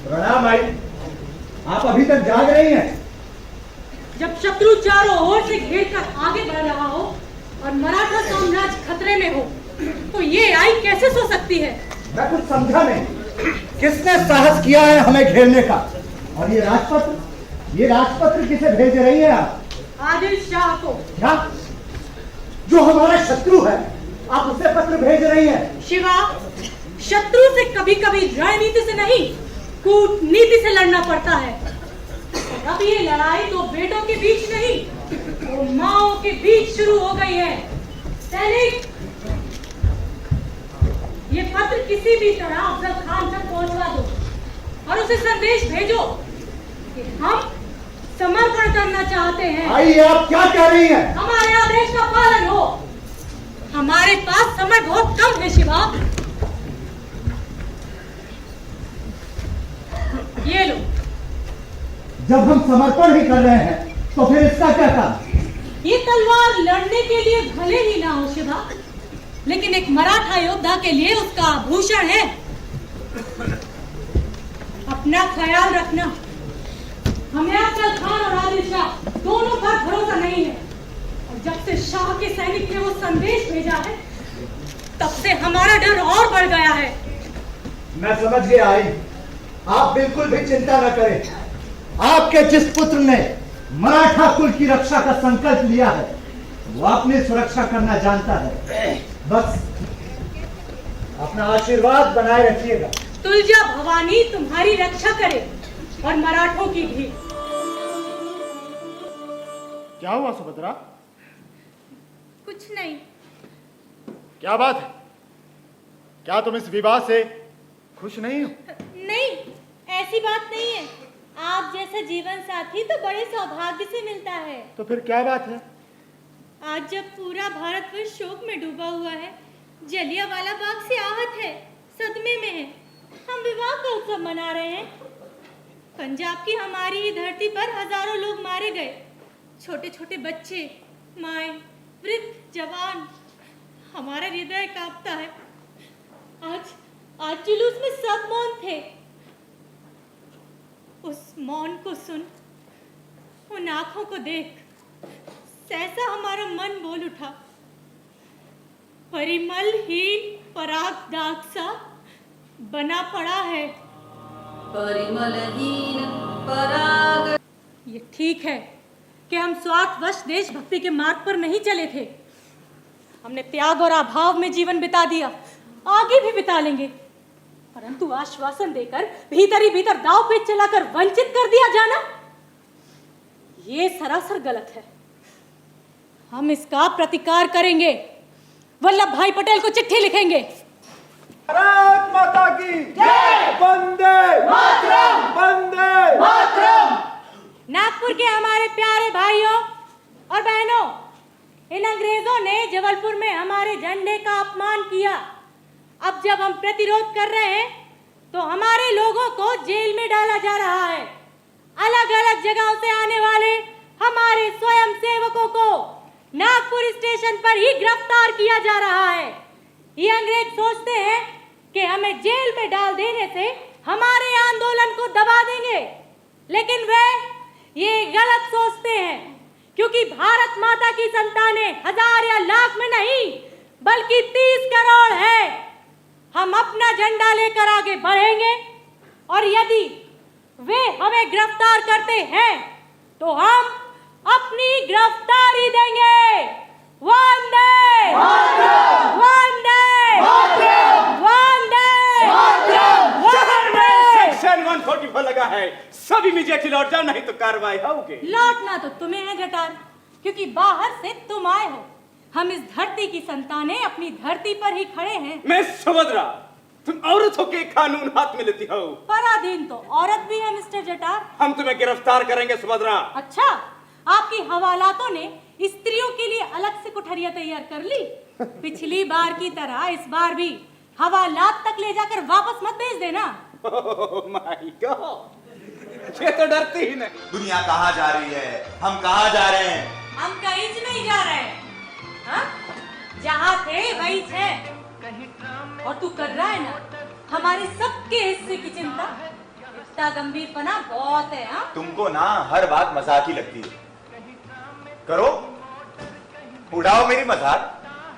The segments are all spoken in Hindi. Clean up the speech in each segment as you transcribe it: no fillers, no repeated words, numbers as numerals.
प्रणाम आई। आप अभी तक जाग रही हैं? जब शत्रु चारों ओर से घेर कर आगे बढ़ रहा हो और मराठा साम्राज्य खतरे में हो, तो ये आई कैसे सो सकती है? मैं कुछ समझा नहीं। किसने साहस किया है हमें घेरने का? और ये राजपत्र किसे भेज रही है आप? आदिल शाह को। क्या? जो हमारा शत्रु है, आप उसे पत्र भेज रही हैं? शिवा, शत्रु से कभी कभी रणनीति से नहीं, कूटनीति से लड़ना पड़ता है। अब ये लड़ाई तो बेटों के बीच नहीं, वो माओ के बीच शुरू हो गई है। सैनिक, ये पत्र किसी भी तरह अफजल खान तक पहुंचवा दो और उसे संदेश भेजो कि हम समर्पण करना चाहते हैं। आई, आप क्या कह रही हैं? हमारे आदेश का पालन हो। हमारे पास समय बहुत कम है शिवा। ये लो। जब हम समर्पण ही कर रहे हैं, तो फिर इसका क्या काम? ये तलवार लड़ने के लिए भले ही ना हो शिवा, लेकिन एक मराठा योद्धा के लिए उसका आभूषण है। अपना ख्याल रखना। हमें अफजल खान और आदिल शाह दोनों पर भरोसा नहीं है, और जब से शाह के सैनिक ने वो संदेश भेजा है, तब से हमारा डर और बढ़ गया है। मैं समझ गया आई। आप बिल्कुल भी चिंता न करें। आपके जिस पुत्र ने मराठा कुल की रक्षा का संकल्प लिया है, वो अपनी सुरक्षा करना जानता है। बस अपना आशीर्वाद बनाए रखिएगा। तुलजा भवानी तुम्हारी रक्षा करे और मराठों की भी। क्या हुआ सुभद्रा? कुछ नहीं। क्या बात है? क्या तुम इस विवाह से खुश नहीं हो? नहीं, ऐसी बात नहीं है। आप जैसा जीवन साथी तो बड़े सौभाग्य से मिलता है। तो फिर क्या बात है? आज जब पूरा भारतवर्ष शोक में डूबा हुआ है, जलियांवाला बाग से आहत है, सदमे में है, हम विवाह का उत्सव मना रहे हैं। पंजाब की हमारी ही धरती पर हजारों लोग मारे गए, छोटे छोटे बच्चे, माए, वृद्ध, जवान। हमारा हृदय कांपता है। आज जुलूस में सब मौन थे। उस मौन को सुन, उन आंखों को देख, सहसा हमारा मन बोल उठा। परिमलहीन पराग दाग सा बना पड़ा है। परिमलहीन पराग। ये ठीक है कि हम स्वार्थवश देशभक्ति के मार्ग पर नहीं चले थे। हमने त्याग और अभाव में जीवन बिता दिया, आगे भी बिता लेंगे, परंतु आश्वासन देकर भीतर ही भीतर दाव पेच चलाकर वंचित कर दिया जाना, ये सरासर गलत है। हम इसका प्रतिकार करेंगे। वल्लभ भाई पटेल को चिट्ठी लिखेंगे। भारत माता की जय। वंदे मातरम, वंदे मातरम। नागपुर के हमारे प्यारे भाइयों और बहनों, इन अंग्रेजों ने जबलपुर में हमारे झंडे का अपमान किया। अब जब हम प्रतिरोध कर रहे हैं, तो हमारे लोगों को जेल में डाला जा रहा है। अलग अलग जगहों से आने वाले हमारे स्वयं सेवकों को नागपुर स्टेशन पर ही गिरफ्तार किया जा रहा है। ये अंग्रेज सोचते हैं कि हमें जेल में डाल देने से हमारे आंदोलन को दबा देंगे, लेकिन वे ये गलत सोचते हैं, क्योंकि भारत माता की संतानें हजार या लाख में नहीं, बल्कि 30 करोड़ है। हम अपना झंडा लेकर आगे बढ़ेंगे, और यदि वे हमें गिरफ्तार करते हैं, तो हम अपनी गिरफ्तारी देंगे। वंदे मातरम, वंदे मातरम, वंदे मातरम। सेक्शन 144 लगा है, सब इमीडिएटली लौट जाओ, नहीं तो कार्रवाई होगी। लौटना तो तुम्हें है जटार, क्योंकि बाहर से तुम आए हो। हम इस धरती की संतानें अपनी धरती पर ही खड़े हैं। मैं सुभद्रा, तुम औरतों के कानून हाथ में लेती हो। पराधीन तो औरत भी है मिस्टर जटार। हम तुम्हें गिरफ्तार करेंगे सुभद्रा। अच्छा, आपकी हवालातों ने स्त्रियों के लिए अलग से कुठरिया तैयार कर ली। पिछली बार की तरह इस बार भी हवालात तक ले जाकर वापस मत भेज देना। ओह माय गॉड, ये तो डरती ही नहीं। दुनिया कहाँ जा रही है? हम कहाँ जा रहे हैं? हम कहीं नहीं जा रहे हैं। हाँ? जहाँ थे वही थे। और तू कर रहा है ना हमारे सबके हिस्से की चिंता। इतना गंभीरपना बहुत है। हाँ, तुमको ना हर बात मजाक ही लगती है। करो, उड़ाओ मेरी मजाक।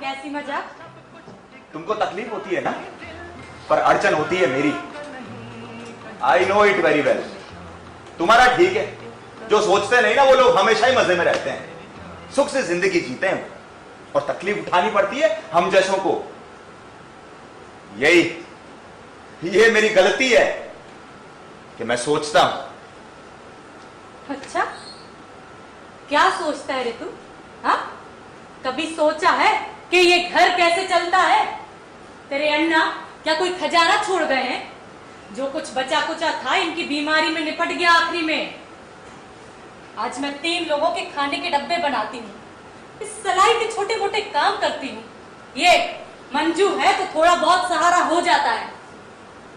कैसी मजाक? तुमको तकलीफ होती है ना, पर अड़चन होती है मेरी। I know it very well. तुम्हारा ठीक है, जो सोचते नहीं ना वो लोग हमेशा ही मजे में रहते हैं, सुख से जिंदगी जीते हैं, और तकलीफ उठानी पड़ती है हम जैसों को। ये मेरी गलती है कि मैं सोचता हूं। अच्छा, क्या सोचता है रे तू? हाँ, कभी सोचा है कि ये घर कैसे चलता है? तेरे अन्ना क्या कोई खजाना छोड़ गए हैं? जो कुछ बचा कुचा था इनकी बीमारी में निपट गया आखिरी में। आज मैं 3 लोगों के खाने के डब्बे बनाती हूँ, इस सलाई के छोटे मोटे काम करती हूँ। ये मंजू है तो थोड़ा बहुत सहारा हो जाता है,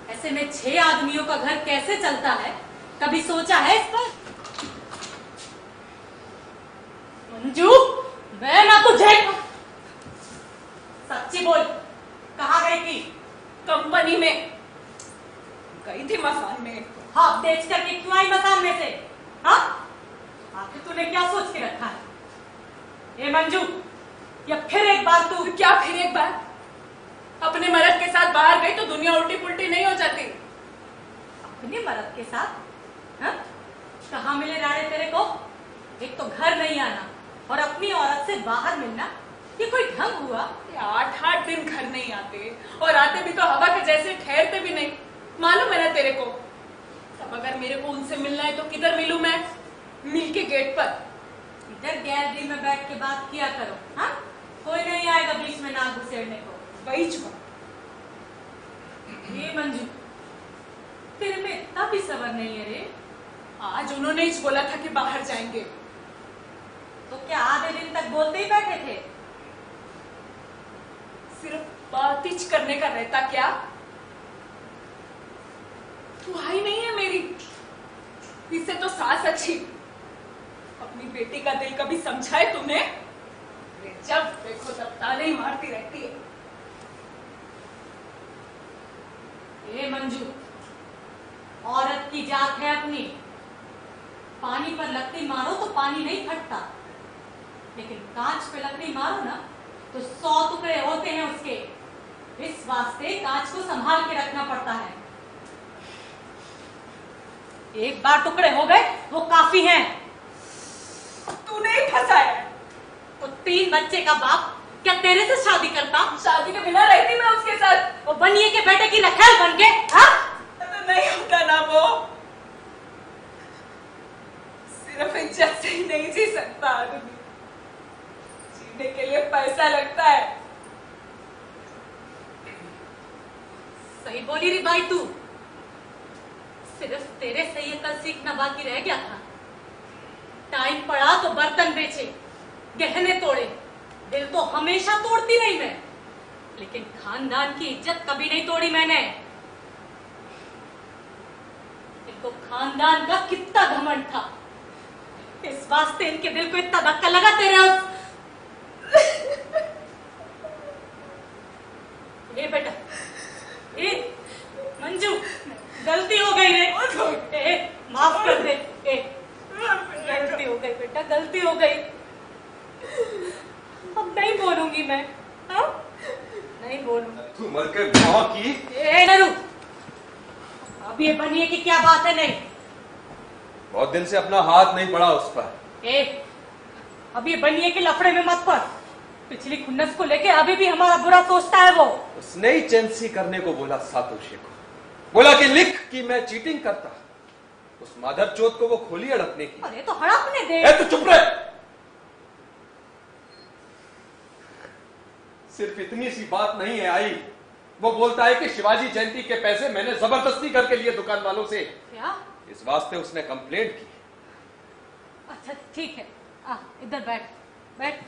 ऐसे में 6 आदमियों का घर कैसे चलता है? कभी सोचा है इस पर? मंजू, मैं ना तुझे सच्ची बोल, कहाँ गई थी? कंपनी में गई थी, मसान में। हाँ, बेच करके क्यों आई मसान में से? हाँ, आखिर तूने क्या सोच के रखा है? ए मंजू, या फिर एक बार तू? क्या फिर एक बार? अपने मर्द के साथ बाहर गई तो दुनिया उल्टी पुल्टी नहीं हो जाती। अपने मर्द के साथ? हाँ? कहाँ मिले राड़े तेरे को? एक तो घर नहीं आना और अपनी औरत से बाहर मिलना, ये कोई ढंग हुआ? 8-8 दिन घर नहीं आते, और आते भी तो हवा के जैसे, ठहरते भी नहीं। मालूम है ना तेरे को? अब अगर मेरे को उनसे मिलना है तो किधर मिलूं मैं? मिल के गेट पर। इधर गैलरी में बैठ के बात किया करो। हाँ, कोई नहीं आएगा बीच में नाक घुसेड़ने को। वही चुप। ये मंजू, तेरे में इतना भी सब्र नहीं है रे? आज उन्होंने ही बोला था कि बाहर जाएंगे, तो क्या आधे दिन तक बोलते ही बैठे थे? सिर्फ बातिच करने का रहता क्या? तू आई नहीं है मेरी, इससे तो सास अच्छी। अपनी बेटी का दिल कभी समझा है तूने? जब देखो तब ताने ही मारती रहती है। ए मंजू, औरत की जात है अपनी। पानी पर लकड़ी मारो तो पानी नहीं फटता, लेकिन कांच पे लकड़ी मारो ना तो 100 टुकड़े होते हैं उसके। इस वास्ते कांच को संभाल के रखना पड़ता है। एक बार टुकड़े हो गए वो काफी हैं। तूने ही फंसाया। तो 3 बच्चे का बाप क्या तेरे से शादी करता? शादी के बिना रहती मैं उसके साथ। वो बनिए के बेटे की नखल बन के? हाँ? तो नहीं होता ना वो। सिर्फ इज्जत से ही नहीं जी सकता आदमी, जीने के लिए पैसा लगता है। सही बोली री भाई तू। सिर्फ तेरे से ये कल सीखना बाकी रह गया था। टाइम पड़ा तो बर्तन बेचे, गहने तोड़े। दिल तो हमेशा तोड़ती रही मैं, लेकिन खानदान की इज्जत कभी नहीं तोड़ी मैंने। इनको खानदान का कितना घमंड था, इस वास्ते इनके दिल को इतना धक्का लगा तेरे उस। ये बेटा, ये मंजू, गलती हो गई रे। माफ कर दे। गलती हो गई बेटा, गलती हो गई। अब नहीं बोलूंगी मैं। हाँ? नहीं बोलूंगी। तू मर के माँ की। नरू, अब ये बनिए कि क्या बात है? नहीं, बहुत दिन से अपना हाथ नहीं पड़ा उस पर। अब ये बनिए के लफड़े में मत पड़। पिछली खुन्नस को लेके अभी भी हमारा बुरा सोचता है वो। उसने ही चेंसी करने को बोला सातोशी को, बोला कि लिख कि मैं चीटिंग करता। उस माधर चोत को वो खोली हड़पने की। अरे तो हड़पने दे। तू चुप रहे। सिर्फ इतनी सी बात नहीं है आई, वो बोलता है कि शिवाजी जयंती के पैसे मैंने जबरदस्ती करके लिए दुकान वालों से। क्या? इस वास्ते उसने कंप्लेंट की। अच्छा ठीक है, इधर बैठ बैठ।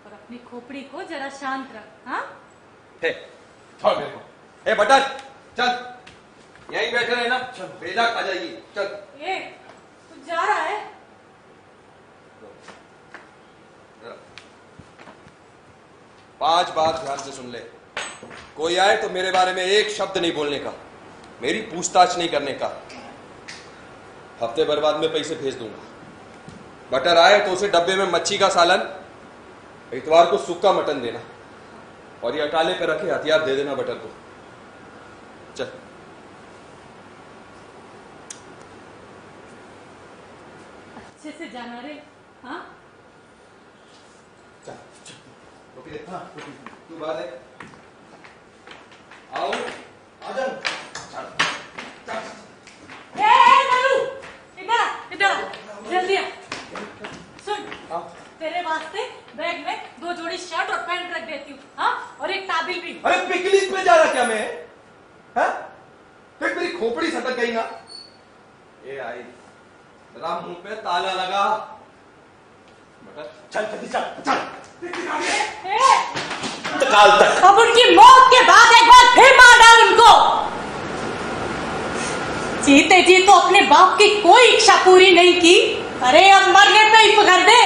और अपनी खोपड़ी को जरा शांत रख। हाँ, छोड़ मेरे को। बटा चल, यहीं बैठे रहना। चल, भेजा खा जाएगी। चल। ये तू जा रहा है? 5 बात ध्यान से सुन ले। कोई आए तो मेरे बारे में एक शब्द नहीं बोलने का, मेरी पूछताछ नहीं करने का। हफ्ते भर बाद में पैसे भेज दूंगा। बटर आए तो उसे डब्बे में मच्छी का सालन, इतवार को सूखा मटन देना, और ये अटाले पे रखे हथियार दे देना बटर को। चल। अच्छे से जाना रे। हाँ चल चल। हाँ तू बाहर देख। आओ आजम इधर जल्दी आ। सुन, तेरे वास्ते बैग में 2 जोड़ी शर्ट और पैंट रख देती हूँ, हाँ, और एक टाबिल भी। अरे पिकनिक पे जा रहा क्या मैं? हाँ? फिर मेरी खोपड़ी सटक गई ना। ये आई राम मुंह पे ताला लगा। बटर चल जल्दी चल चल। काल तक अब उनकी मौत के बाद एक बार फिर मार डाल उनको। जीते जी तो अपने बाप की कोई इच्छा पूरी नहीं की, अरे अब मरने पे ही पकड़ दे।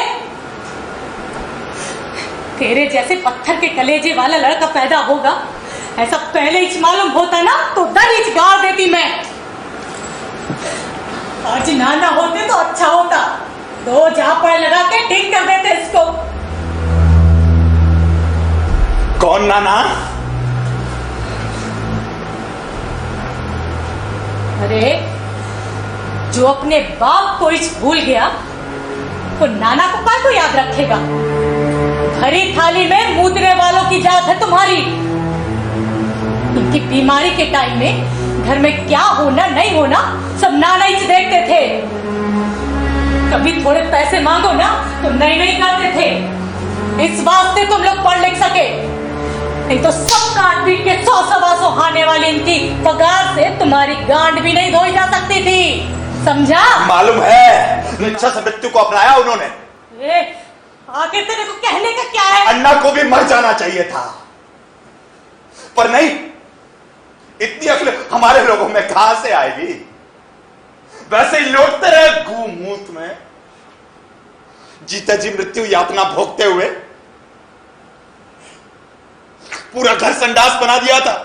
तेरे जैसे पत्थर के कलेजे वाला लड़का पैदा होगा, ऐसा पहले ही मालूम होता ना तो दरिच गाड़ देती मैं। आज नाना होते तो अच्छा होता, 2 झापड़ लगा के ठीक कर देते इसको। कौन नाना? अरे जो अपने बाप को इस भूल गया वो नाना को काय को याद रखेगा। भरी थाली में मूतने वालों की जात है तुम्हारी। इनकी बीमारी के टाइम में घर में क्या होना नहीं होना सब नाना ही देखते थे। कभी थोड़े पैसे मांगो ना तो नहीं करते थे। इस वास्ते तुम लोग पढ़ लिख सके, नहीं तो सब काट पीट के 100-125 आने वाली इनकी पगार से तुम्हारी गांड भी नहीं धोई जा सकती थी, समझा? मालूम है निच्छा से मृत्यु को अपनाया उन्होंने। आगे तेरे को कहने का क्या है? अन्ना को भी मर जाना चाहिए था, पर नहीं। इतनी अक्ल हमारे लोगों में कहां से आएगी? वैसे ही लौटते रहे घूमूत में, जीते जी मृत्यु यातना भोगते हुए। पूरा घर संडास बना दिया था,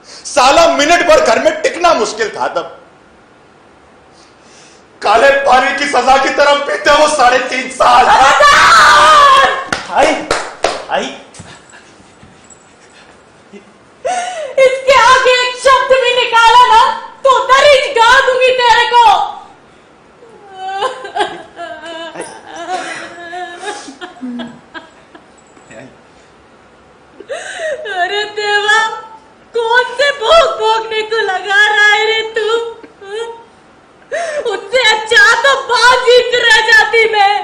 साला मिनट भर घर में टिकना मुश्किल था। तब काले पानी की सजा की तरफ बीते वो 3.5 साल। आई आई इसके आगे एक शब्द भी निकाला ना तो दरिच गाड़ दूंगी तेरे को। अरे देवा, कौन से भोग भोगने को लगा रहा है रे तू? उससे अच्छा तो बाजी रह जाती मैं।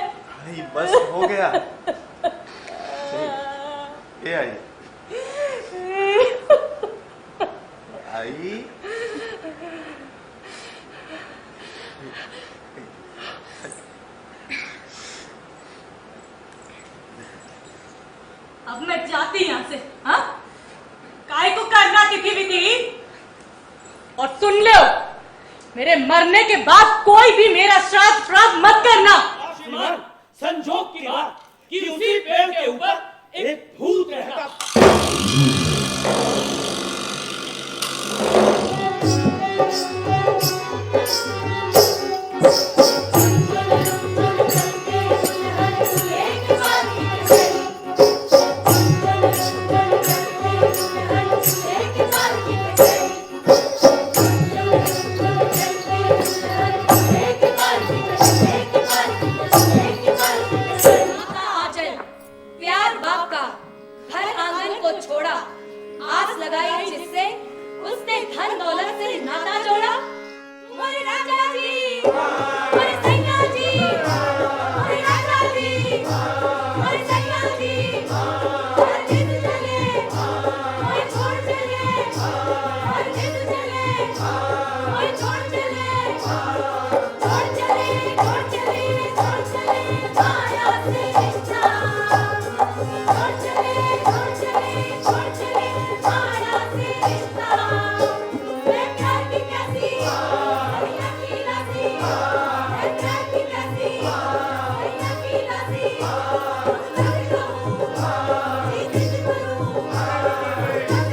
आई बस हो गया। ये आई आई अब मैं जाती यहां से। हाँ, काय को करना किसी भी थी। और सुन लो, मेरे मरने के बाद कोई भी मेरा श्राद्ध मत करना। संजोग की बात कि उसी पेड़ के ऊपर एक भूत रहता। लगाई जिससे उसने धन दौलत से नाता जोड़ा। मोरे राजा जी, मोरे सैया जी, मोरे राजा जी, मोरे सैया जी, मोरे जिद चले, मोरे छोड़ चले, मोरे जिद चले, मोरे छोड़ चले, छोड़ चले, छोड़ चले, छोड़ चले, माया से रिश्ता, छोड़ चले, छोड़ चले, छोड़ चले, माया से रिश्ता। मैं प्यार की कैसी हरिया की लासी, मैं प्यार की कैसी हरिया की लासी, लग जाऊं, जिद करूं, लग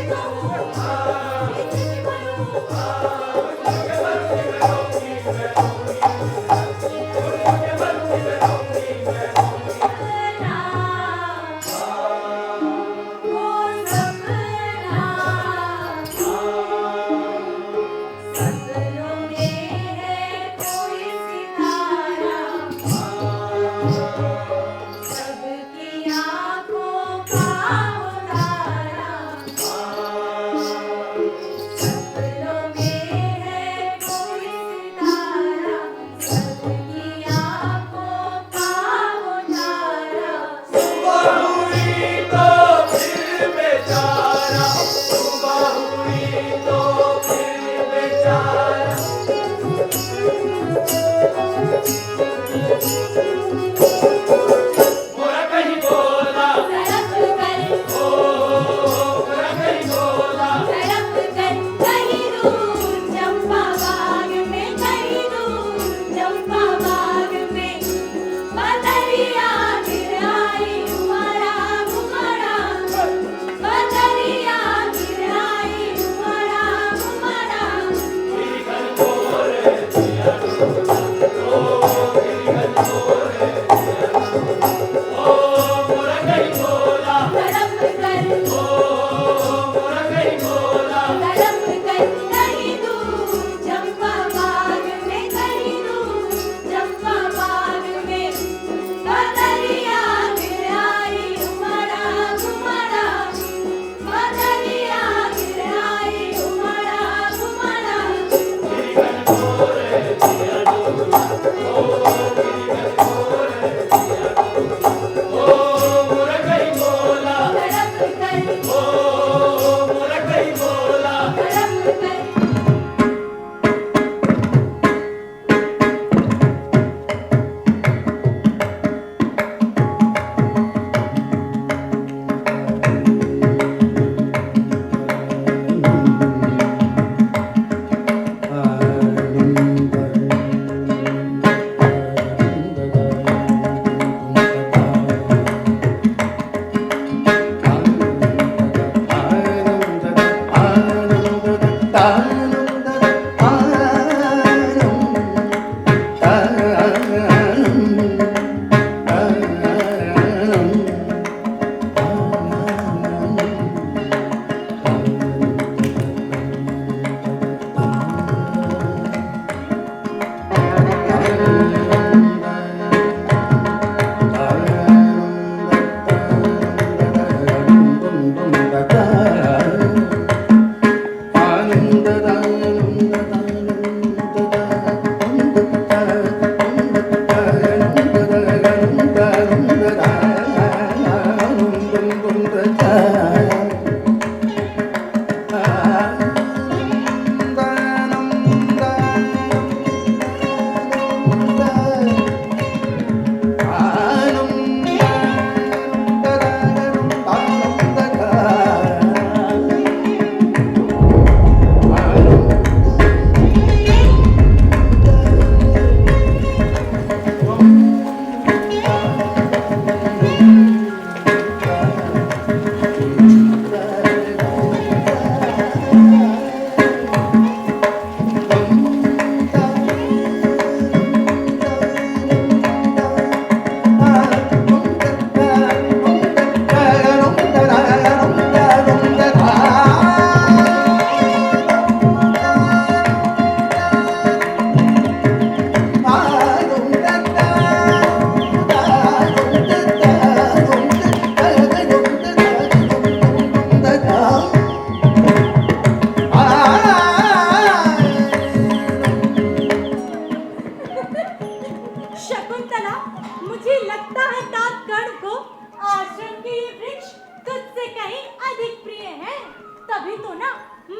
तो ना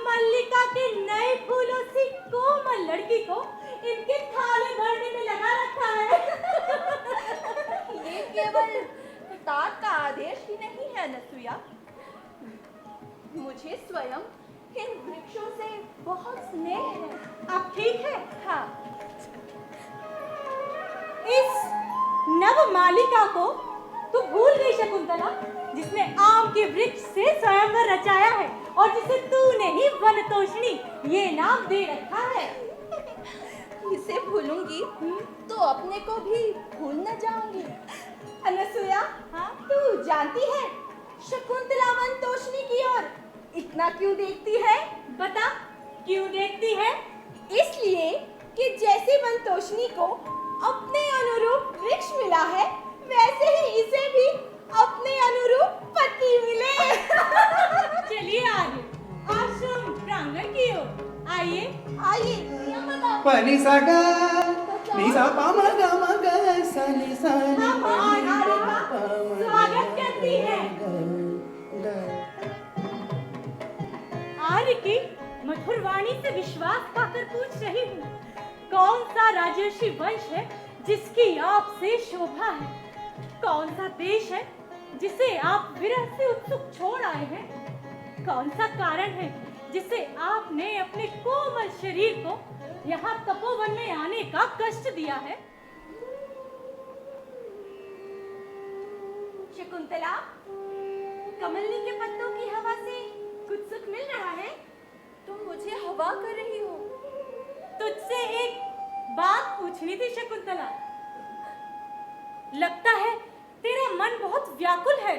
मल्लिका के नए फूलों से कोमल लड़की को इनके थाले भरने में लगा रखा है। ये केवल तात का आदेश ही नहीं है नसुया, मुझे स्वयं इन वृक्षों से बहुत स्नेह है। अब ठीक है। हाँ, इस नव मालिका को तू भूल गई शकुंतला, जिसने आम के वृक्ष से स्वयंवर रचाया है और जिसे तूने ही वनतोषिणी ये नाम दे रखा है। इसे भूलूंगी तो अपने को भी भूल न जाऊंगी। अनसुया, हाँ, तू जानती है शकुंतला वनतोषिणी की ओर इतना क्यों देखती है? बता, क्यों देखती है? इसलिए कि जैसे वनतोषिणी को अपने अनुरूप वृक्ष मिला है, वैसे ही इसे भी अपने अनुरूप पति मिले। चलिए आगे आश्रम प्रांगण की ओर आइए। आइए, यहाँ बताओ। पनी सा गा नी सा पा मा गा मा गा सा नी सा नी हम पा और नी गा आरिका पा मा स्वागत करती है। आर्य की मधुर वाणी से विश्वास पाकर पूछ रही हूँ, कौन सा राजर्षि वंश है जिसकी आपसे शोभा है? कौन सा देश है जिसे आप विरह से उत्सुक छोड़ आए हैं? कौन सा कारण है जिसे आपने अपने कोमल शरीर को यहाँ तपोवन में आने का कष्ट दिया है? शकुंतला, कमलनी के पत्तों की हवा से कुछ सुख मिल रहा है? तुम मुझे हवा कर रही हो। तुझसे एक बात पूछनी थी शकुंतला। लगता है तेरा मन बहुत व्याकुल है।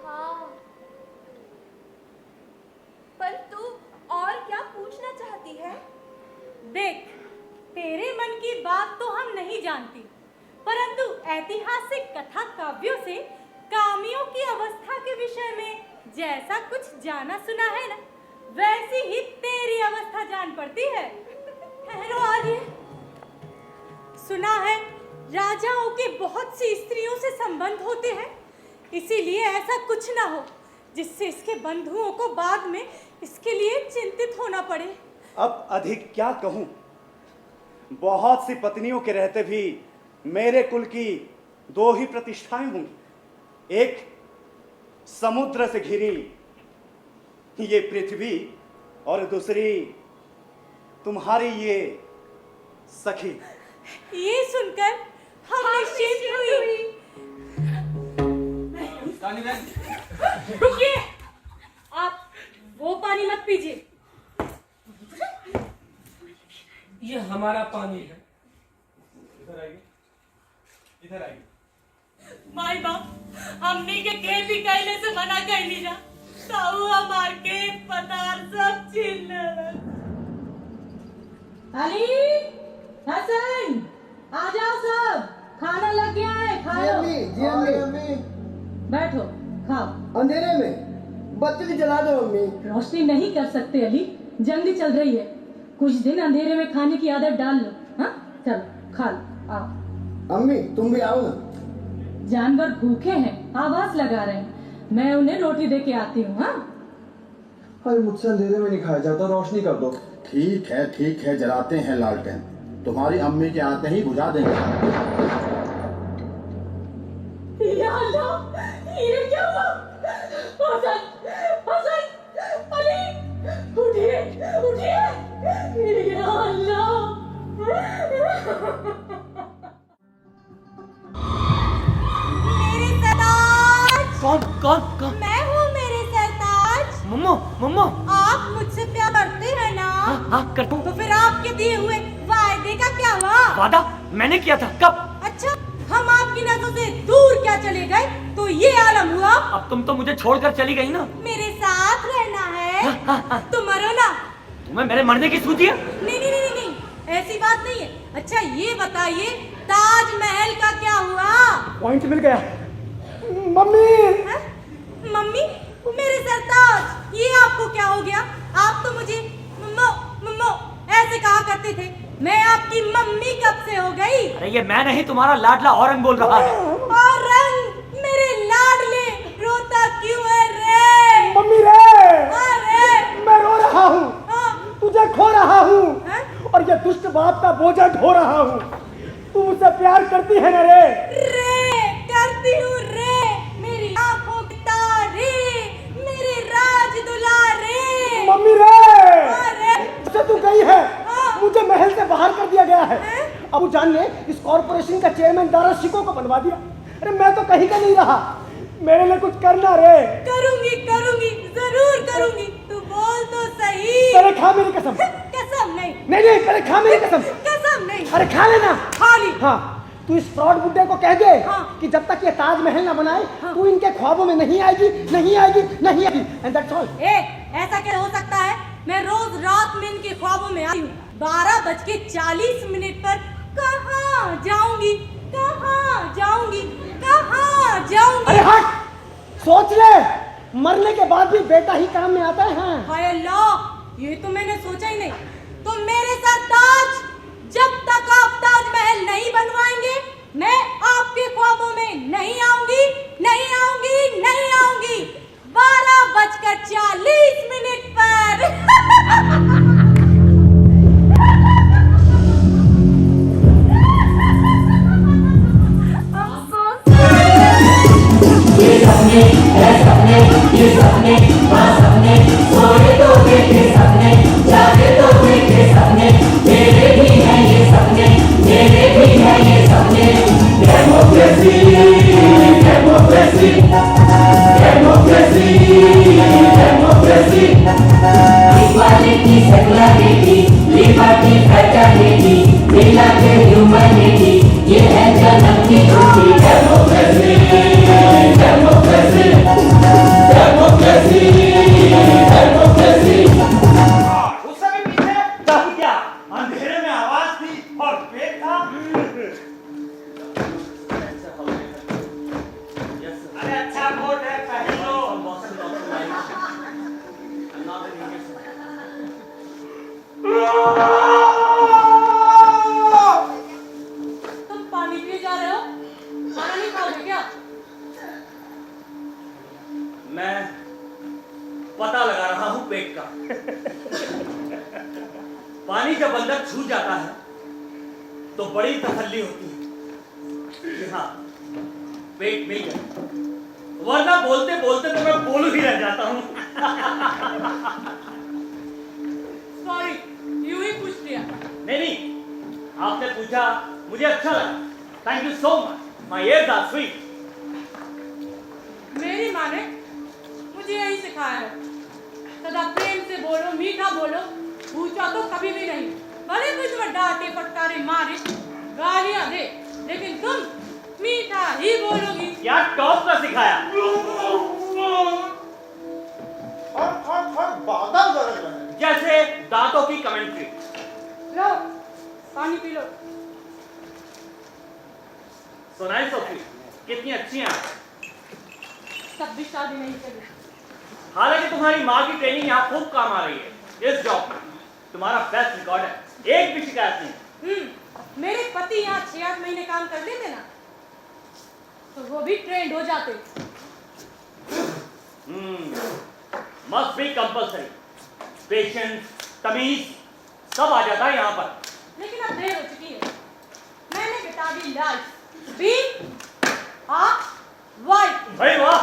हाँ, पर तू और क्या पूछना चाहती है? देख, तेरे मन की बात तो हम नहीं जानती, परंतु ऐतिहासिक कथा काव्यों से कामियों की अवस्था के विषय में जैसा कुछ जाना सुना है ना, वैसी ही तेरी अवस्था जान पड़ती है। ठहरो आर्य, सुना है राजाओं के बहुत सी स्त्रियों से संबंध होते हैं, इसीलिए ऐसा कुछ ना हो जिससे इसके बंधुओं को बाद में इसके लिए चिंतित होना पड़े। अब अधिक क्या कहूं, बहुत सी पत्नियों के रहते भी मेरे कुल की दो ही प्रतिष्ठाएं होंगी, एक समुद्र से घिरी ये पृथ्वी और दूसरी तुम्हारी ये सखी। ये सुनकर हम निश्चिंत हुई। रुकिए, आप वो पानी मत पीजिए। ये हमारा पानी है। इधर आइए, इधर आइए। माई बाप, हमने के खेती कैले से मना कर ली जा, ताऊ हमार के पतार सब छीन ले। अली, हसन, आ जाओ सब, खाना लग गया है, खा लो। जी अम्मी। बैठो, खाओ। अंधेरे में बत्ती जला दो अम्मी। रोशनी नहीं कर सकते अली, जंग चल रही है। कुछ दिन अंधेरे में खाने की आदत डाल लो। हाँ, चलो खा लो, आओ। अम्मी तुम भी आओ ना। जानवर भूखे हैं, आवाज लगा रहे हैं, मैं उन्हें रोटी दे के आती हूँ। हाँ, अरे मुझसे अंधेरे में नहीं खाया जाता, रोशनी कर दो। ठीक है, जलाते हैं लालटेन, तुम्हारी अम्मी के आते ही बुझा देंगे। या अल्लाह, ये क्या हुआ? हसन, हसन, अली, उठिए, उठिए, या अल्लाह। मेरे सरताज। कौन? मैं हूँ मेरे सरताज। मम्मा। आप मुझसे प्यार करते हैं ना? हाँ, करता हूँ। तो फिर आपके दिए हुए वायदे का क्या हुआ? वादा मैंने किया था, कब? अच्छा, हम आपकी नजरों से दूर क्या चले गए तो ये आलम हुआ? अब तुम तो मुझे छोड़कर चली गई ना। मेरे साथ रहना है। तुम मरो ना। तुम्हें मेरे मरने की सूझी है? नहीं, ऐसी बात नहीं है। अच्छा ये बताइए, ताजमहल का क्या हुआ? पॉइंट मिल गया। मम्मी, है? मम्मी, मेरे सरताज, ये आपको क्या हो गया? आप तो मुझे मम्मो ऐसे कहा करते थे। मैं आपकी मम्मी कब से हो गई? अरे ये मैं नहीं, तुम्हारा लाडला औरंग बोल रहा है। औरंग, मेरे लाडले, रोता क्यों है रे? मम्मी रे। अरे दुष्ट बाप का बोझा ढो रहा हूँ। तू मुझसे प्यार करती है ना रे? रे करती हूँ रे, मेरी आंखों की तारे, मेरे राज दुलारे। मम्मी रे, अरे से तू गई है, हाँ। मुझे महल से बाहर कर दिया गया है। हैं? अबू जान ने इस कॉर्पोरेशन का चेयरमैन दारा शिको को बनवा दिया। अरे मैं तो कहीं का नहीं रहा, मेरे लिए कुछ करना रे। करूंगी करूंगी जरूर करूंगी, तू बोल तो सही। पहले खा मेरी कसम। कसम नहीं। नहीं नहीं, पहले खा मेरी कसम। कसम नहीं। अरे खा लेना। खा ली। हाँ, तू इस फ्रॉड बुड्ढे को कह दे हाँ। कि जब तक ये ताजमहल ना बनाए तू इनके ख्वाबों में नहीं आएगी, नहीं आएगी, नहीं आएगी। And that's all. ऐसा क्या हो सकता है? मैं रोज रात में इनके ख्वाबों में आई हूँ। 12:40 पर कहाँ जाऊंगी, कहाँ जाऊंगी, कहाँ जाऊंगी? अरे हट, सोच ले, मरने के बाद भी बेटा ही काम में आता है। हाँ। हाय अल्लाह, ये तो मैंने सोचा ही नहीं। तुम मेरे सरताज, जब तक आप ताजमहल नहीं बनवाएंगे मैं आपके ख्वाबों में नहीं आऊंगी, नहीं आऊंगी, नहीं आऊंगी। 12:40 पर। उससे भी पीछे तब क्या अंधेरे में आवाज थी और पेट था। अरे अच्छा कोट है, पहन लो। तुम पानी पिए जा रहे हो? खाना नहीं खाओगे क्या? मैं पता लगा रहा हूं पेट का। पानी जब अंदर छू जाता है तो बड़ी तसल्ली होती है कि हाँ पेट मिल गया, वरना बोलते बोलते तो मैं बोल ही रह जाता हूं। सॉरी, यूं ही पूछ लिया। नहीं नहीं, आपने पूछा, मुझे अच्छा लगा। Thank you so much, my ears are sweet. मेरी माँ ने मुझे यही सिखाया है, सदा प्रेम से बोलो, मीठा बोलो, पूछा तो कभी भी नहीं। भले कोई तुम्हें डांटे, फटकारे, मारे, गालियां दे, लेकिन तुम मीठा ही बोलोगी। क्या टॉप का सिखाया? बादाम जरूर है। जैसे दांतों की कमेंट्री। लो पानी पी लो। सुनाई सोफी, कितनी अच्छी हैं। तब भी शादी नहीं करी। हालांकि तुम्हारी माँ की ट्रेनिंग यहाँ खूब काम आ रही है। इस जॉब में तुम्हारा बेस्ट रिकॉर्ड है, एक भी शिकायत नहीं। मेरे पति यहाँ 6-8 महीने काम कर लेते ना तो वो भी ट्रेंड हो जाते। Must be compulsory. पेशेंस, तमीज सब आ जाता है यहाँ पर। लेकिन अब देर हो चुकी है। मैंने बिता दी लाइफ, बी आ वाइफ। भाई वाह,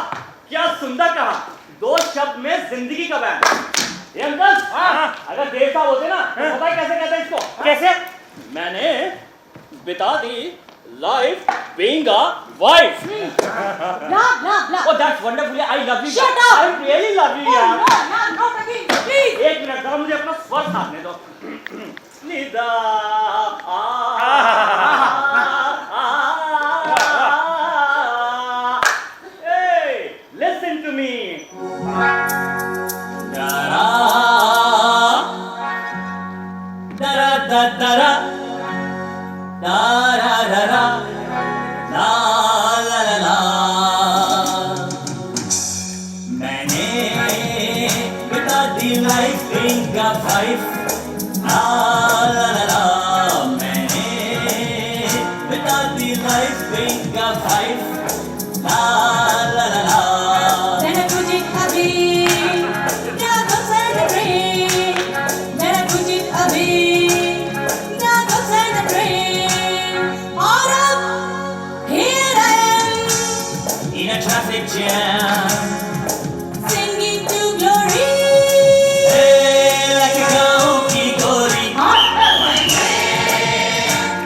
क्या सुंदर कहा। 2 शब्द में जिंदगी का बयान। ये अंकल, अगर देर साहब होते ना तो पता है कैसे कहते हैं इसको? कैसे? मैंने बिता दी life being a wife. Blah blah blah. Oh, that's wonderful. I love you. Shut up. I really love you. Oh, यार। no, no, not again, please. एक मिनट जरा मुझे अपना स्वर साधने दो। Nida Hey, listen to me. मैंने बिता दी लाइफ बीइंग अ वाइफ, ला ला ला ला। मैंने in a traffic jam, singing to glory. Hey, like a gaon ki gori.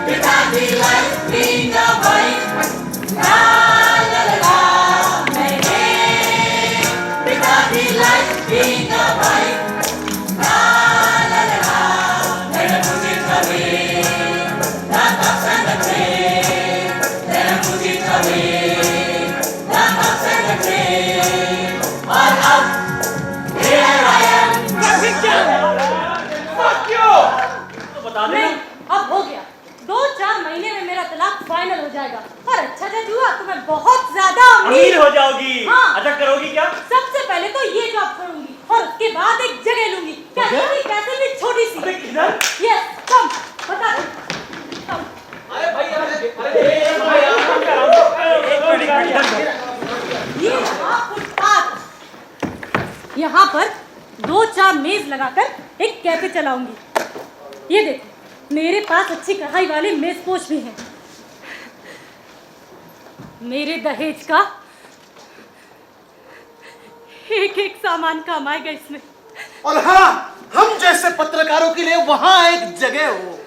पिता दी life being a wife. La la la la. पिता दी life being a wife. La la la la. Then I put it away. The cups and the tray. Then I put it away. The cups and the tray. All up. Here I am. Fuck you! तो बता देना। नहीं, अब हो गया। 2-4 महीने में मेरा तलाक फाइनल हो जाएगा और अच्छा जज हुआ तो मैं बहुत ज्यादा अमीर हो जाओगी। हाँ। अच्छा करोगी क्या? सबसे पहले तो ये जॉब करूंगी और उसके बाद एक जगह लूंगी। कैसे भी छोटी सी। अरे किधर? यस, कम बता दो। कम। अरे भाई ये रहा फुटपाथ। यहाँ पर 2-4 मेज लगाकर एक कैफे चलाऊंगी। ये देखो, मेरे पास अच्छी कढ़ाई वाले मेजपोश भी हैं। मेरे दहेज का एक सामान काम आएगा इसमें। और हाँ, हम जैसे पत्रकारों के लिए वहाँ एक जगह हो।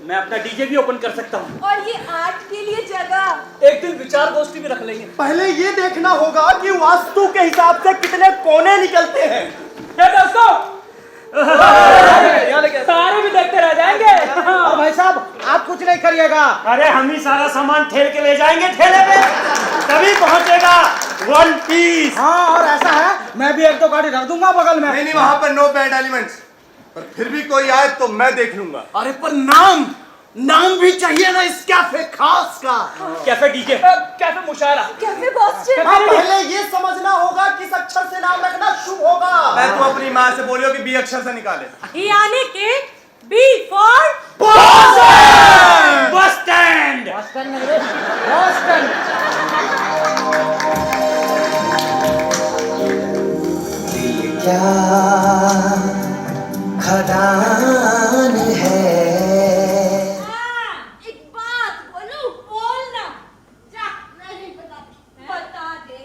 मैं अपना डीजे भी ओपन कर सकता हूँ। और ये आर्ट के लिए जगह। एक दिन विचार गोष्ठी भी रख लेंगे। पहले ये देखना होगा कि वास्तु के हिसाब से कितने कोने निकलते हैं। दोस्तों सारे भी देखते रह जाएंगे। भाई साहब, आप कुछ नहीं करिएगा। अरे हम ही सारा सामान ठेल के ले जाएंगे ठेले पे, तभी पहुंचेगा 1 पीस। हाँ, और ऐसा है, मैं भी एक तो गाड़ी रख दूंगा बगल में। नहीं, वहाँ पर नो बैड एलिमेंट्स, पर फिर भी कोई आए तो मैं देख लूंगा। अरे पर नाम भी चाहिए ना इस कैफे खास का। कैफे डीजे, कैफे मुशायरा, कैफे बॉस्टन। पहले ये समझना होगा किस अक्षर से नाम रखना शुभ होगा। मैं तो अपनी माँ से बोलियो कि बी अक्षर से निकाले। यानी कि बी फॉर बस स्टैंड। क्या खदान है। एक बात बोलूं, बोलना। जा, नहीं बता दे।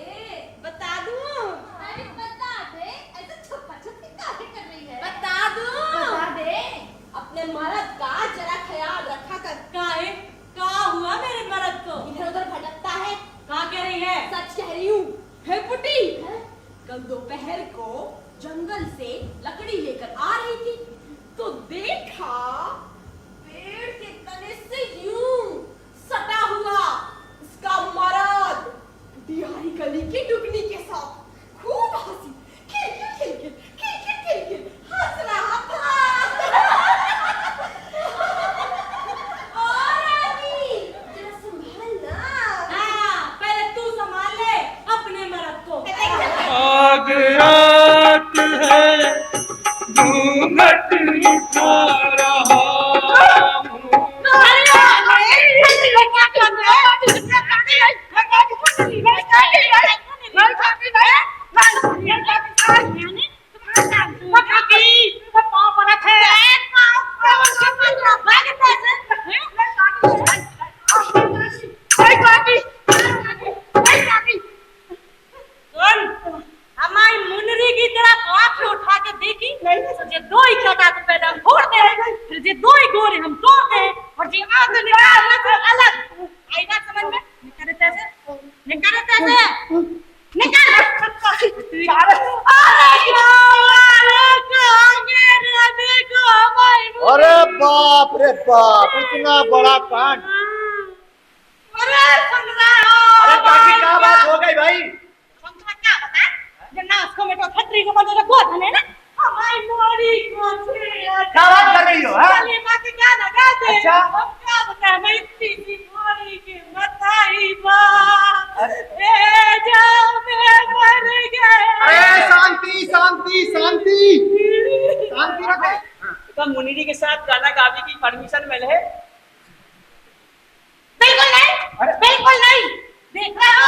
बता दूं। अरे बता दे, ऐसे छुपा छुपी काहे कर रही है? बता दूं। बता दे। अपने मर्द का जरा ख्याल रखा कर। काहे? का हुआ मेरे मर्द को? इधर उधर भटकता है। कहाँ कह रही है? सच कह रही हूँ। है पुटी। कल दोपहर को जंगल से लकड़ी लेकर आ रही थी तो देखा पेड़ के तने से यूं सटा हुआ उसका मर्द बिहारी गली की डुगनी के साथ खूब हंसी खिलखिल हंस रहा था। और आदमी जरा संभालना। हाँ, पहले तू संभाल ले अपने मर्द को। आग रात है घूंघट उठा रहा हमारी मुनरी की तरफ आंख उठा के देखी जे 2 ही कटात पैदा फोड़ दे, फिर जे 2 ही गोरे हम तोड़ दे और जे आंख निकाल तो अलग आएगा समझ में। निकाल कैसे निकाल अरे बाप रे बाप, इतना बड़ा कांड। अरे सुन रहे हो? अरे बाकी क्या बात हो गई भाई? क्या बता? ये नाच को में तो खतरी को बंदे को धने ना हमारी मोरी को क्या बात कर रही हो? चलिए बाकी क्या लगा दे। अच्छा। अब क्या बता मैं इतनी मोरी की बताई बात ए जाओ मैं मर गया। अरे शांति शांति शांति शांति रखो। तो मुनीरी के साथ गाना गाने की परमिशन मिले है? बिल्कुल नहीं, बिल्कुल नहीं। देख रहे हो?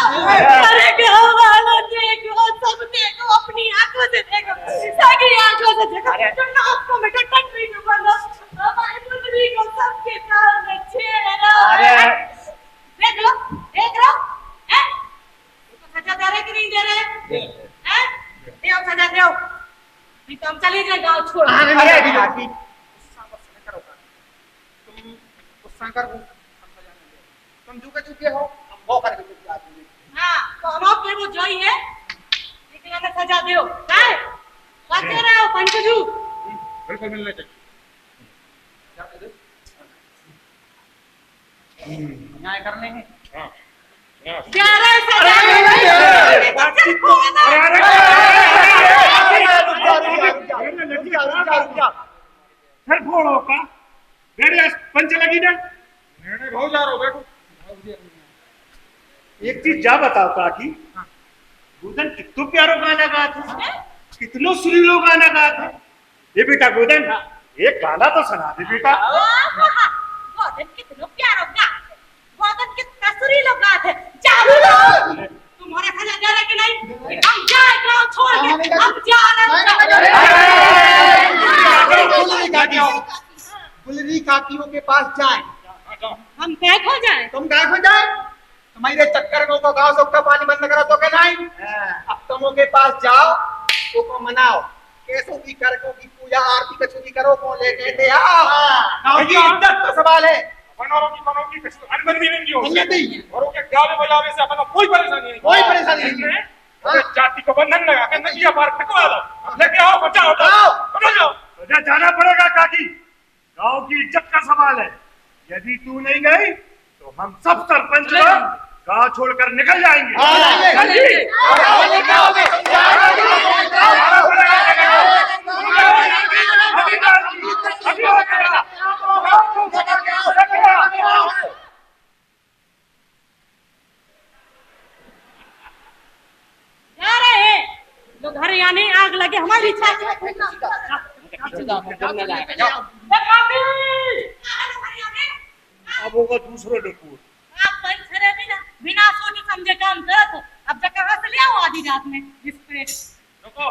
अरे गाँव वालों देखो, सब देखो, अपनी आंखों से देखो, सगी आंखों से देखो। तो नाक को में टटरी को बंदो, हमारी मुंडरी को सबके सामने छेड़ा। अरे देख लो, हैं? हैं? दे सजा दे, नहीं तो हम चले जाए गाँव छोड़। अरे काकी तुम गुस्सा कर तुम चुके हो, हम वो करके चुप आदमी। हाँ, तो हम आपके वो जोई है, लेकिन हमें सजा दो, काय? बातें रहो पंचजू। बिल्कुल मिलने चाहिए। न्याय करने हैं। ग्यारह सजा सर फोड़ो का मेरे पंच लगी ना मेरे भाव जा रहा बैठो। एक चीज जा बताओ काकी, गोदन कितनों प्यारो गाना गा था, कितनों सुरीलो गाना गा था। ये बेटा गोदन एक गाना तो सुना दे बेटा। गोदन कितनों प्यारो गा, गोदन कितना सुरीलो गा थे। चालू लो, तुम्हारे सजा जा रहा कि नहीं? हम जाए गाँव छोड़ के, हम जा गुलरी काकियों के पास जाए। हम क्या खो जाए? तुम क्या खो जाए? तुम्हारे चक्कर में को गाँव सबका पानी बंद करा तो क्या नहीं? अब तुम के पास जाओ, तो को मनाओ, कैसों की करको की पूजा आरती कचौरी करो को लेके दे आओ। गाँव की इज्जत का सवाल है। बनोरों की अनबन भी नहीं होगी और उनके गावे बजावे से अपना कोई परेशानी नहीं, कोई परेशानी नहीं है। जाति को बंधन लगा के नदिया पार खटवा दो, लेके आओ बचाओ जाओ। जाना पड़ेगा काकी, गांव की इज्जत का सवाल है। यदि तू नहीं गई तो हम सब सरपंच लोग गांव छोड़कर निकल जाएंगे। जा रहे हैं लोग, घर आने आग लगे हमारी इच्छा। अब होगा दूसरा डकूर। आप पंचरे बिना सोचे समझे काम करत हो। अब जब कहाँ से ले आओ आधी रात में स्प्रे? देखो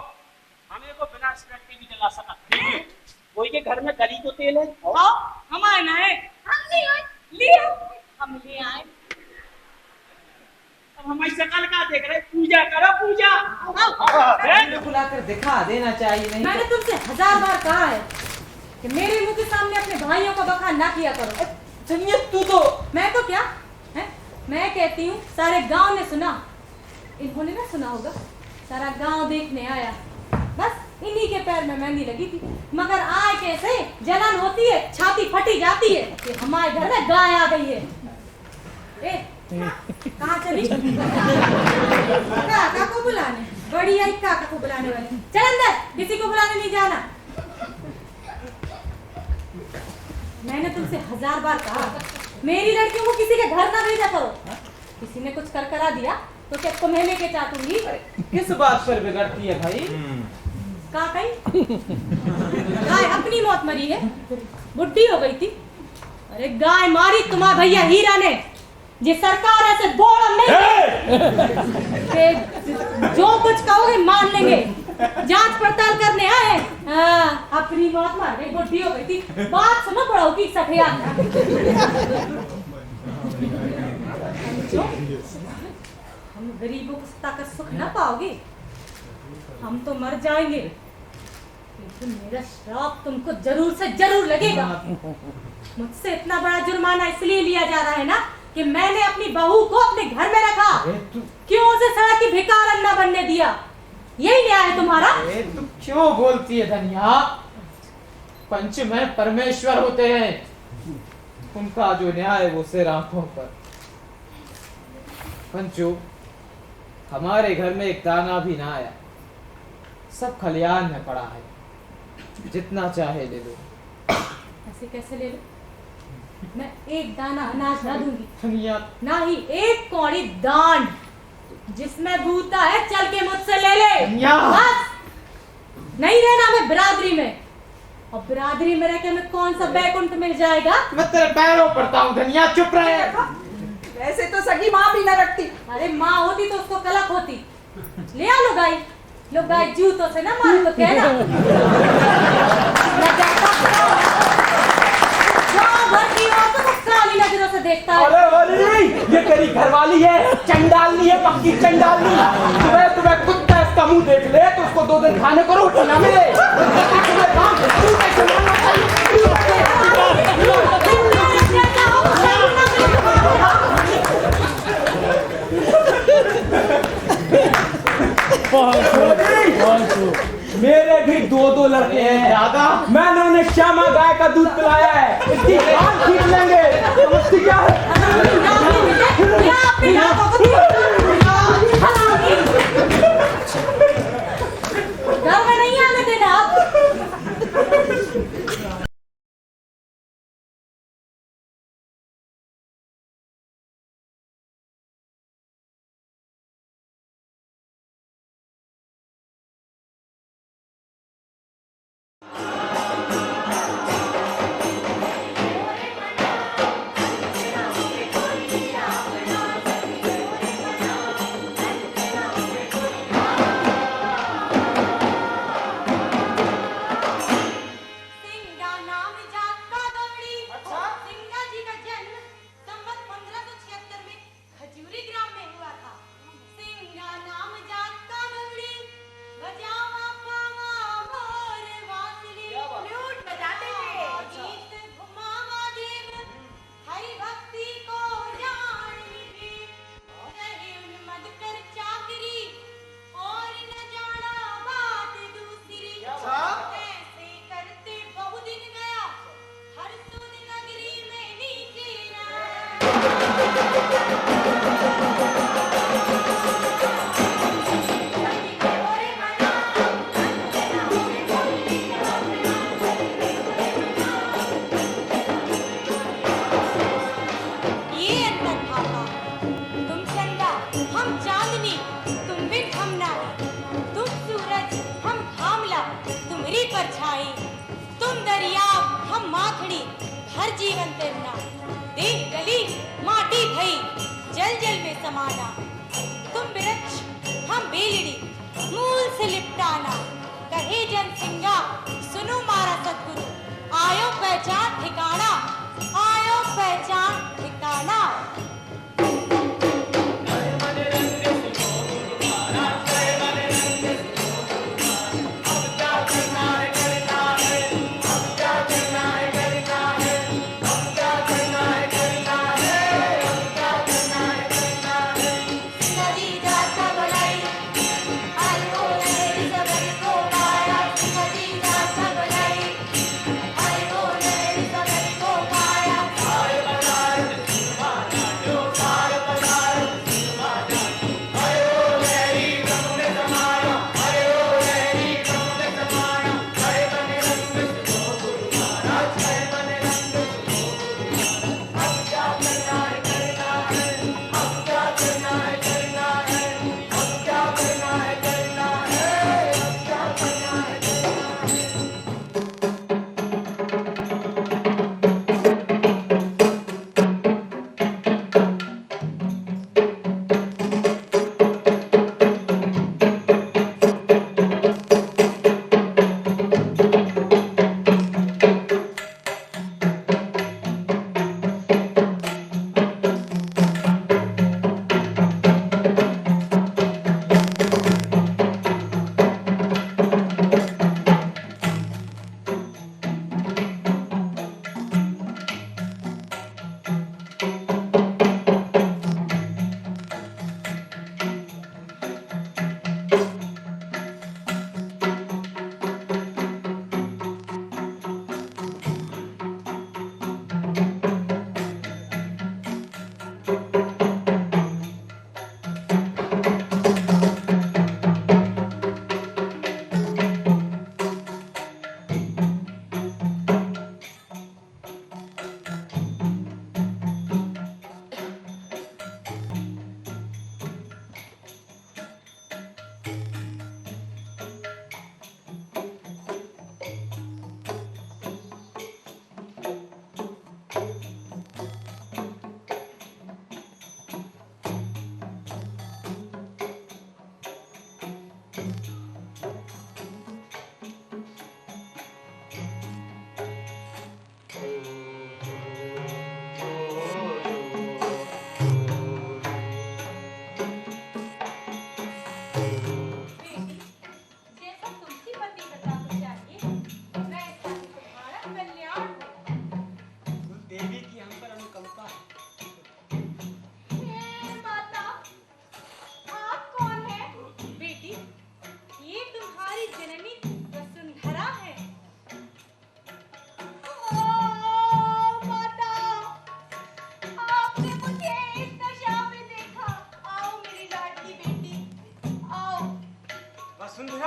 हमें को बिना स्प्रे के भी जला सकता है। कोई के घर में गली तो तेल है, आओ हमारे ना है, हम ले आए, लिया हम ले आए। अब हमारी शकल का देख रहे, पूजा करो पूजा। बुलाकर दिखा देना चाहिए। नहीं मैंने तुमसे 1000 बार कहा है कि मेरे मुंह के सामने अपने भाइयों का बखान ना किया करो। चलिए तू तो, मैं तो क्या है, मैं कहती हूँ सारे गांव ने सुना, इन्होंने ना सुना होगा, सारा गांव देखने आया, बस इन्हीं के पैर में मेहंदी लगी थी। मगर आए कैसे जलन होती है, छाती फटी जाती है कि हमारे घर में गाय आ गई है। ए कहाँ चली? काका को बुलाने, बड़ी आई काका को बुलाने वाली। चल अंदर, किसी को बुलाने नहीं जाना। मैंने तुमसे 1000 बार कहा मेरी लड़कियों को किसी के घर ना भेजा करो। किसी ने कुछ कर करा दिया तो क्या तुम्हें लेके चाटूंगी। किस बात पर बिगड़ती है भाई? कहा कहीं गाय अपनी मौत मरी है, बुढ़ी हो गई थी। अरे गाय मारी तुम्हारा भैया हीरा ने, ये सरकार ऐसे बोल नहीं जो कुछ कहोगे मान लेंगे। जांच पड़ताल करने आए, अपनी मौत मार गई, बुढ़ी हो गई थी। बात सुनो पड़ो की सठिया। हम गरीबों को ताकत सुख ना पाओगे, हम तो मर जाएंगे, लेकिन मेरा श्राप तुमको जरूर से जरूर लगेगा। मुझसे इतना बड़ा जुर्माना इसलिए लिया जा रहा है ना कि मैंने अपनी बहू को अपने घर में रखा, क्यों उसे सड़क की भिखारन न बनने दिया। यही न्याय है तुम्हारा? तू क्यों बोलती है धनिया? पंच में परमेश्वर होते हैं, उनका जो न्याय वो सिर आंखों पर। पंचो, हमारे घर में एक दाना भी ना आया, सब खलियान में पड़ा है, जितना चाहे ले लो। ऐसे कैसे ले लो? मैं एक दाना अनाज ना दूंगी, धनिया ना ही एक कौड़ी दान। जिसमें भूता है चल के मुझसे ले ले। बस नहीं रहना मैं बिरादरी में, और बिरादरी में रह के मैं कौन सा बैकुंठ मिल जाएगा। मैं तेरे पैरों पड़ता हूँ धनिया, चुप रहे। वैसे तो सगी माँ भी न रखती। अरे माँ होती तो उसको कलक होती। ले आ लो गाय, लो गाय जूतों से ना मारो तो कहना। भरती हो तो काली नजरों से देखता है। अरे वाली, ये तेरी घरवाली है, चंडालनी है, पक्की चंडालनी। तुम्हें कुत्ते मुंह देख ले तो उसको 2 दिन खाने को रोटी ना मिले। मेरे भी 2 लड़के हैं दादा, मैंने उन्हें श्यामा गाय का दूध पिलाया है, इसकी जान खींच लेंगे। समझती क्या है? घर में नहीं आने देना आप।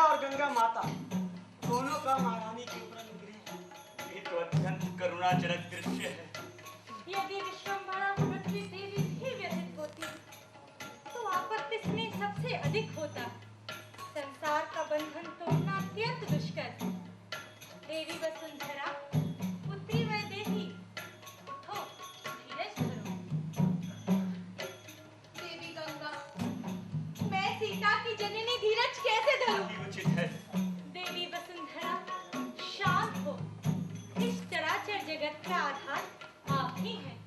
और गंगा माता दोनों का महारानी के ऊपर अनुग्रह है। ये तो अत्यंत करुणाजनक दृश्य है। यदि विश्वम्भरा पृथ्वी देवी भी व्यथित होती तो आपत्ति इसमें सबसे अधिक होता। संसार का बंधन तोड़ना अत्यंत दुष्कर। देवी वसुंधरा, पुत्री वैदेही, उठो, धीरज धरो। देवी गंगा, मैं सीता की जननी धीरज कैसे धरूं? उचित है। देवी वसुंधरा, शांत हो। इस चराचर जगत का आधार आप ही हैं।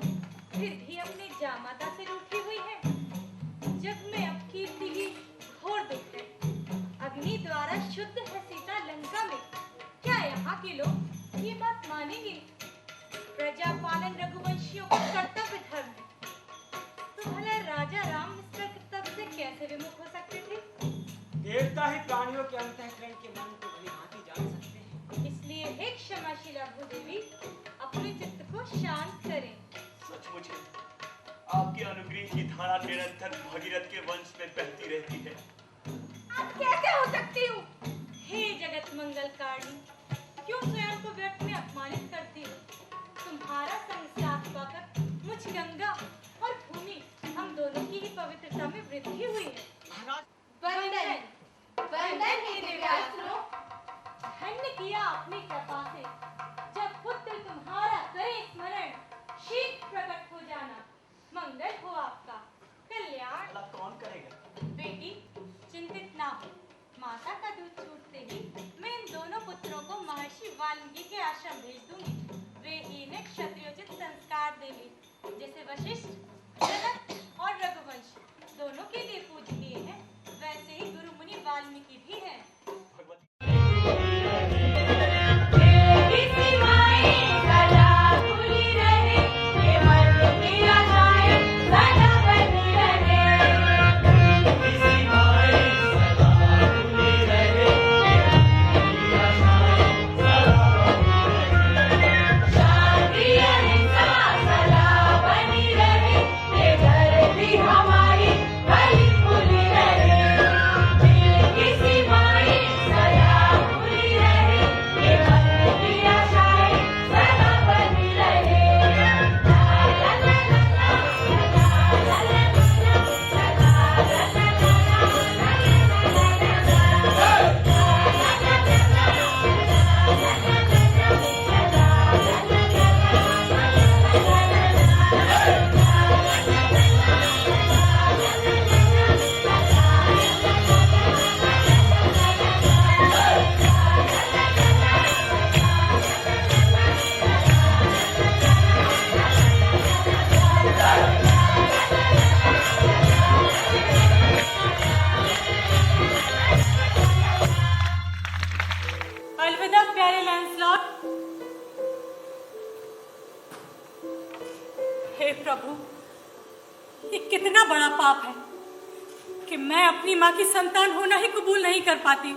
फिर भी अपने जामाता से रूठी हुई है। जग में अब कीर्ति ही घोर दुख है। अग्नि द्वारा शुद्ध है सीता लंका में। क्या यहाँ के लोग ये बात मानेंगे? प्रजा पालन रघुवंशियों का कर्तव्य धर्म है। तो भला राजा राम इस कर्तव्य से कैसे विमुख हो सकते थे? देवता ही प्राणियों के अंतःकरण के मन को भली भांति जान सकते हैं। इसलिए हे क्षमाशीला भूदेवी, अपने चित्त को शांत करें। सचमुच है, आपके अनुग्रह की धारा निरंतर भगीरथ के वंश में बहती रहती है। आप कैसे हो सकती हूँ? हे जगत मंगलकारिणी, क्यों स्वयं को व्यर्थ में अपमानित करती हो? तुम्हारा संग साथ पाकर मुझ गंगा और भूमि, हम दोनों की ही पवित्रता में वृद्धि हुई है। वंदन, वंदन हे दिव्यास्त्रों। धन्य किया अपनी कृपा से, जब पुत्र तुम्हारा करे स्मरण, शीघ्र प्रकट हो जाना। मंगल हो आपका, कल्याण। कौन करेगा? बेटी, चिंतित ना हो। माता का दूध छूटते ही मैं इन दोनों पुत्रों को महर्षि वाल्मीकि के आश्रम भेज दूंगी। वे हीन क्षत्रियोचित संस्कार देंगे, जैसे वशिष्ठ, जनक और रघुवंश दोनों के लिए पूजनीय हैं, वैसे ही गुरु मुनि वाल्मीकि भी हैं। अलविदा प्यारे लैंसलॉट। हे प्रभु, ये कितना बड़ा पाप है कि मैं अपनी माँ की संतान होना ही कबूल नहीं कर पाती।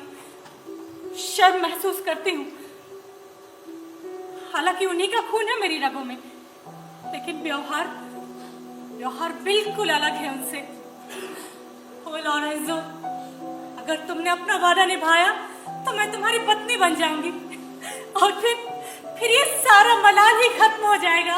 शर्म महसूस करती हूँ। हालांकि उन्हीं का खून है मेरी रगों में, लेकिन व्यवहार बिल्कुल अलग है उनसे। ओ लॉरेंजो, अगर तुमने अपना वादा निभाया तो मैं तुम्हारी पत्नी बन जाऊंगी और फिर ये सारा मलाल ही खत्म हो जाएगा।